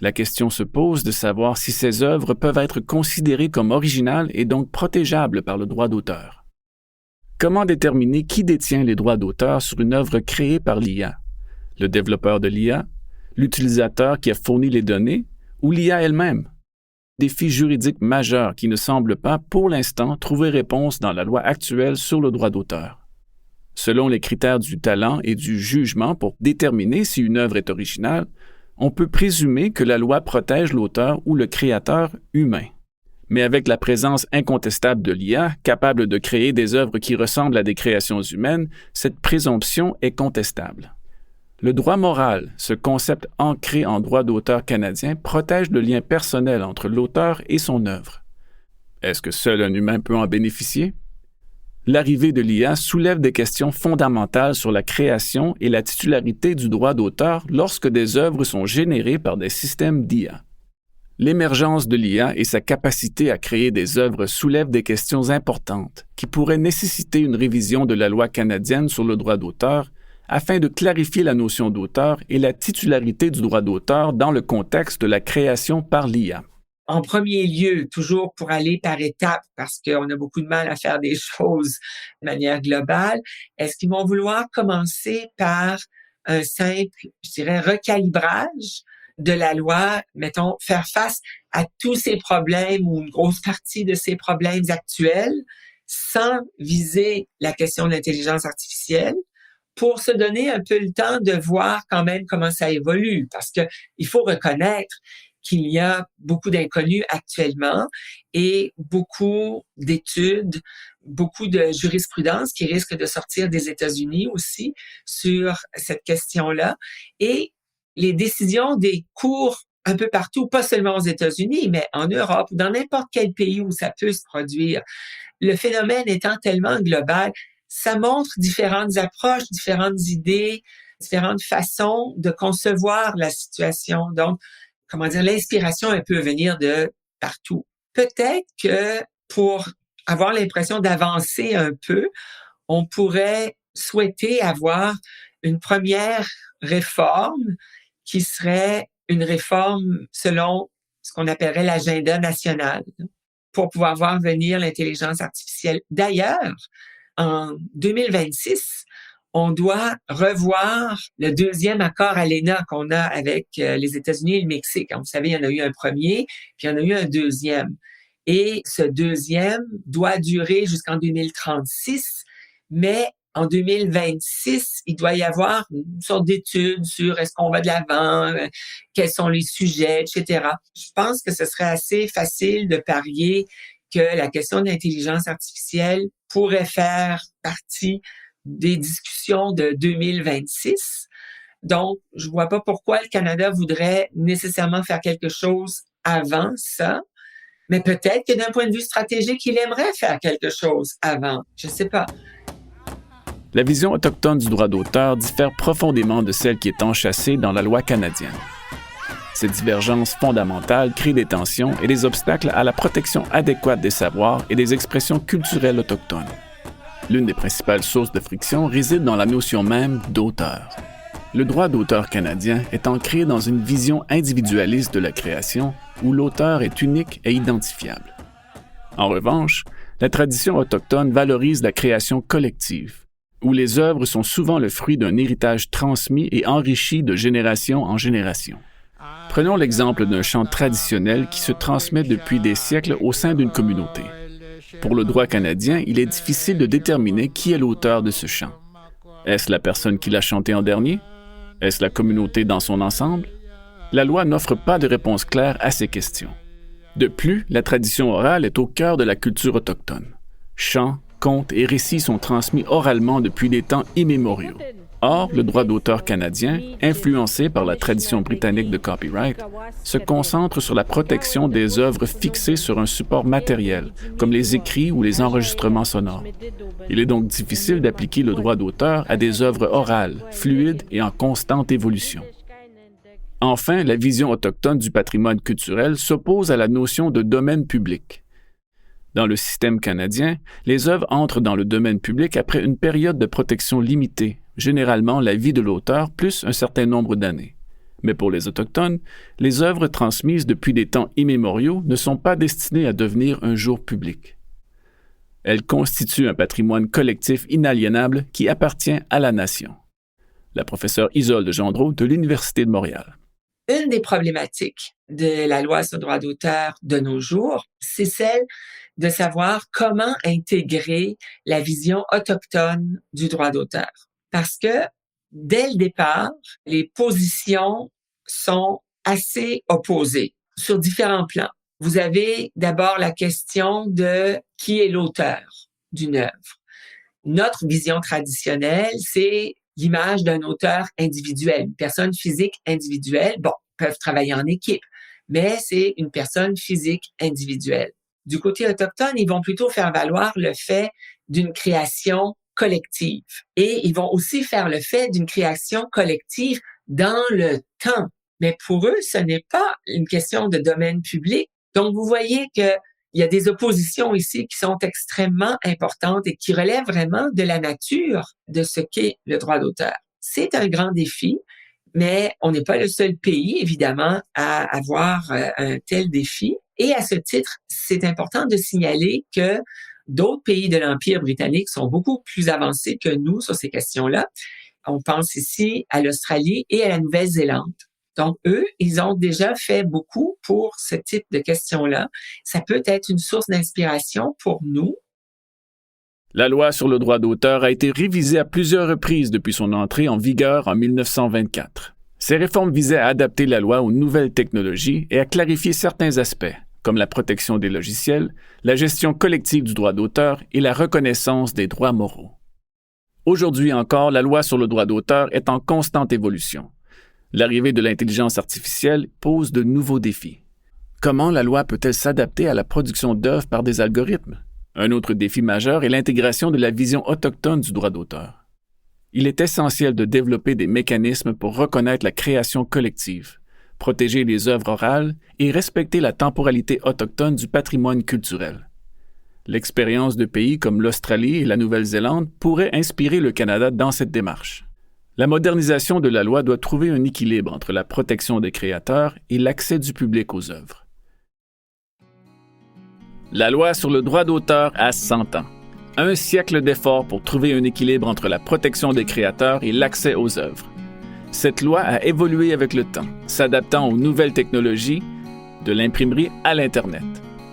La question se pose de savoir si ces œuvres peuvent être considérées comme originales et donc protégeables par le droit d'auteur. Comment déterminer qui détient les droits d'auteur sur une œuvre créée par l'IA? Le développeur de l'IA, l'utilisateur qui a fourni les données ou l'IA elle-même? Défi juridique majeur qui ne semble pas, pour l'instant, trouver réponse dans la loi actuelle sur le droit d'auteur. Selon les critères du talent et du jugement pour déterminer si une œuvre est originale, on peut présumer que la loi protège l'auteur ou le créateur humain. Mais avec la présence incontestable de l'IA, capable de créer des œuvres qui ressemblent à des créations humaines, cette présomption est contestable. Le droit moral, ce concept ancré en droit d'auteur canadien, protège le lien personnel entre l'auteur et son œuvre. Est-ce que seul un humain peut en bénéficier? L'arrivée de l'IA soulève des questions fondamentales sur la création et la titularité du droit d'auteur lorsque des œuvres sont générées par des systèmes d'IA. L'émergence de l'IA et sa capacité à créer des œuvres soulèvent des questions importantes qui pourraient nécessiter une révision de la loi canadienne sur le droit d'auteur afin de clarifier la notion d'auteur et la titularité du droit d'auteur dans le contexte de la création par l'IA. En premier lieu, toujours pour aller par étapes, parce qu'on a beaucoup de mal à faire des choses de manière globale, est-ce qu'ils vont vouloir commencer par un simple, je dirais, recalibrage de la loi, mettons, faire face à tous ces problèmes ou une grosse partie de ces problèmes actuels sans viser la question de l'intelligence artificielle, pour se donner un peu le temps de voir quand même comment ça évolue, parce que il faut reconnaître qu'il y a beaucoup d'inconnus actuellement et beaucoup d'études, beaucoup de jurisprudence qui risque de sortir des États-Unis aussi sur cette question-là. Et les décisions des cours un peu partout, pas seulement aux États-Unis, mais en Europe ou dans n'importe quel pays où ça peut se produire, le phénomène étant tellement global, ça montre différentes approches, différentes idées, différentes façons de concevoir la situation. Donc, l'inspiration, elle peut venir de partout. Peut-être que pour avoir l'impression d'avancer un peu, on pourrait souhaiter avoir une première réforme qui serait une réforme selon ce qu'on appellerait l'agenda national pour pouvoir voir venir l'intelligence artificielle. D'ailleurs, en 2026, on doit revoir le deuxième accord ALENA qu'on a avec les États-Unis et le Mexique. Vous savez, il y en a eu un premier, puis il y en a eu un deuxième. Et ce deuxième doit durer jusqu'en 2036, mais en 2026, il doit y avoir une sorte d'étude sur est-ce qu'on va de l'avant, quels sont les sujets, etc. Je pense que ce serait assez facile de parier que la question de l'intelligence artificielle pourrait faire partie des discussions de 2026. Donc, je vois pas pourquoi le Canada voudrait nécessairement faire quelque chose avant ça, mais peut-être que d'un point de vue stratégique, il aimerait faire quelque chose avant. Je sais pas. La vision autochtone du droit d'auteur diffère profondément de celle qui est enchâssée dans la loi canadienne. Cette divergence fondamentale crée des tensions et des obstacles à la protection adéquate des savoirs et des expressions culturelles autochtones. L'une des principales sources de friction réside dans la notion même d'auteur. Le droit d'auteur canadien est ancré dans une vision individualiste de la création où l'auteur est unique et identifiable. En revanche, la tradition autochtone valorise la création collective, où les œuvres sont souvent le fruit d'un héritage transmis et enrichi de génération en génération. Prenons l'exemple d'un chant traditionnel qui se transmet depuis des siècles au sein d'une communauté. Pour le droit canadien, il est difficile de déterminer qui est l'auteur de ce chant. Est-ce la personne qui l'a chanté en dernier? Est-ce la communauté dans son ensemble? La loi n'offre pas de réponse claire à ces questions. De plus, la tradition orale est au cœur de la culture autochtone. Chants, contes et récits sont transmis oralement depuis des temps immémoriaux. Or, le droit d'auteur canadien, influencé par la tradition britannique de copyright, se concentre sur la protection des œuvres fixées sur un support matériel, comme les écrits ou les enregistrements sonores. Il est donc difficile d'appliquer le droit d'auteur à des œuvres orales, fluides et en constante évolution. Enfin, la vision autochtone du patrimoine culturel s'oppose à la notion de domaine public. Dans le système canadien, les œuvres entrent dans le domaine public après une période de protection limitée, généralement la vie de l'auteur plus un certain nombre d'années. Mais pour les Autochtones, les œuvres transmises depuis des temps immémoriaux ne sont pas destinées à devenir un jour public. Elles constituent un patrimoine collectif inaliénable qui appartient à la nation. La professeure Isolde Gendreau de l'Université de Montréal. Une des problématiques de la loi sur le droit d'auteur de nos jours, c'est celle de savoir comment intégrer la vision autochtone du droit d'auteur. Parce que, dès le départ, les positions sont assez opposées sur différents plans. Vous avez d'abord la question de qui est l'auteur d'une œuvre. Notre vision traditionnelle, c'est l'image d'un auteur individuel, une personne physique individuelle. Bon, peuvent travailler en équipe, mais c'est une personne physique individuelle. Du côté autochtone, ils vont plutôt faire valoir le fait d'une création collective. Et ils vont aussi faire le fait d'une création collective dans le temps. Mais pour eux, ce n'est pas une question de domaine public. Donc, vous voyez qu'il y a des oppositions ici qui sont extrêmement importantes et qui relèvent vraiment de la nature de ce qu'est le droit d'auteur. C'est un grand défi, mais on n'est pas le seul pays, évidemment, à avoir un tel défi. Et à ce titre, c'est important de signaler que d'autres pays de l'Empire britannique sont beaucoup plus avancés que nous sur ces questions-là. On pense ici à l'Australie et à la Nouvelle-Zélande. Donc, eux, ils ont déjà fait beaucoup pour ce type de questions-là. Ça peut être une source d'inspiration pour nous. La loi sur le droit d'auteur a été révisée à plusieurs reprises depuis son entrée en vigueur en 1924. Ces réformes visaient à adapter la loi aux nouvelles technologies et à clarifier certains aspects, comme la protection des logiciels, la gestion collective du droit d'auteur et la reconnaissance des droits moraux. Aujourd'hui encore, la loi sur le droit d'auteur est en constante évolution. L'arrivée de l'intelligence artificielle pose de nouveaux défis. Comment la loi peut-elle s'adapter à la production d'œuvres par des algorithmes? Un autre défi majeur est l'intégration de la vision autochtone du droit d'auteur. Il est essentiel de développer des mécanismes pour reconnaître la création collective, protéger les œuvres orales et respecter la temporalité autochtone du patrimoine culturel. L'expérience de pays comme l'Australie et la Nouvelle-Zélande pourrait inspirer le Canada dans cette démarche. La modernisation de la loi doit trouver un équilibre entre la protection des créateurs et l'accès du public aux œuvres. La loi sur le droit d'auteur a 100 ans. Un siècle d'efforts pour trouver un équilibre entre la protection des créateurs et l'accès aux œuvres. Cette loi a évolué avec le temps, s'adaptant aux nouvelles technologies, de l'imprimerie à l'Internet.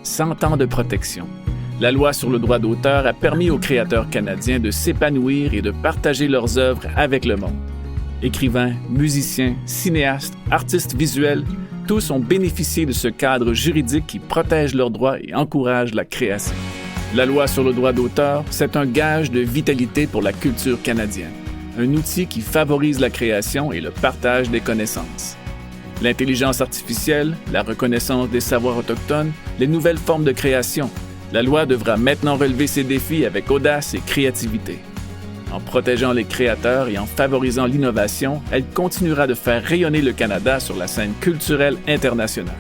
100 ans de protection. La loi sur le droit d'auteur a permis aux créateurs canadiens de s'épanouir et de partager leurs œuvres avec le monde. Écrivains, musiciens, cinéastes, artistes visuels, tous ont bénéficié de ce cadre juridique qui protège leurs droits et encourage la création. La loi sur le droit d'auteur, c'est un gage de vitalité pour la culture canadienne, un outil qui favorise la création et le partage des connaissances. L'intelligence artificielle, la reconnaissance des savoirs autochtones, les nouvelles formes de création, la loi devra maintenant relever ces défis avec audace et créativité. En protégeant les créateurs et en favorisant l'innovation, elle continuera de faire rayonner le Canada sur la scène culturelle internationale.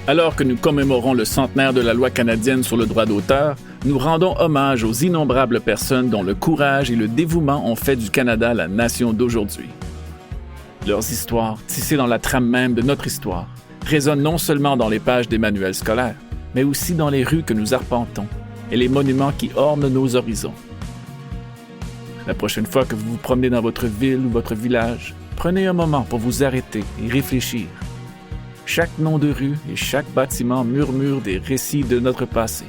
Alors que nous commémorons le centenaire de la loi canadienne sur le droit d'auteur, nous rendons hommage aux innombrables personnes dont le courage et le dévouement ont fait du Canada la nation d'aujourd'hui. Leurs histoires, tissées dans la trame même de notre histoire, résonnent non seulement dans les pages des manuels scolaires, mais aussi dans les rues que nous arpentons et les monuments qui ornent nos horizons. La prochaine fois que vous vous promenez dans votre ville ou votre village, prenez un moment pour vous arrêter et réfléchir. Chaque nom de rue et chaque bâtiment murmure des récits de notre passé.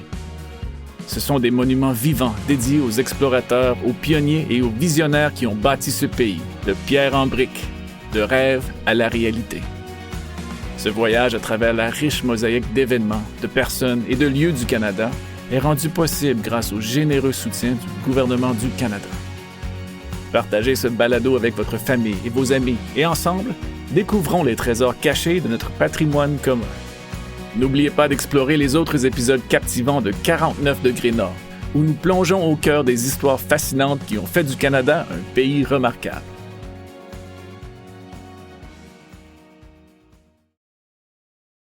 Ce sont des monuments vivants dédiés aux explorateurs, aux pionniers et aux visionnaires qui ont bâti ce pays, de pierre en brique, de rêve à la réalité. Ce voyage à travers la riche mosaïque d'événements, de personnes et de lieux du Canada est rendu possible grâce au généreux soutien du gouvernement du Canada. Partagez ce balado avec votre famille et vos amis et ensemble, découvrons les trésors cachés de notre patrimoine commun. N'oubliez pas d'explorer les autres épisodes captivants de 49 degrés Nord, où nous plongeons au cœur des histoires fascinantes qui ont fait du Canada un pays remarquable.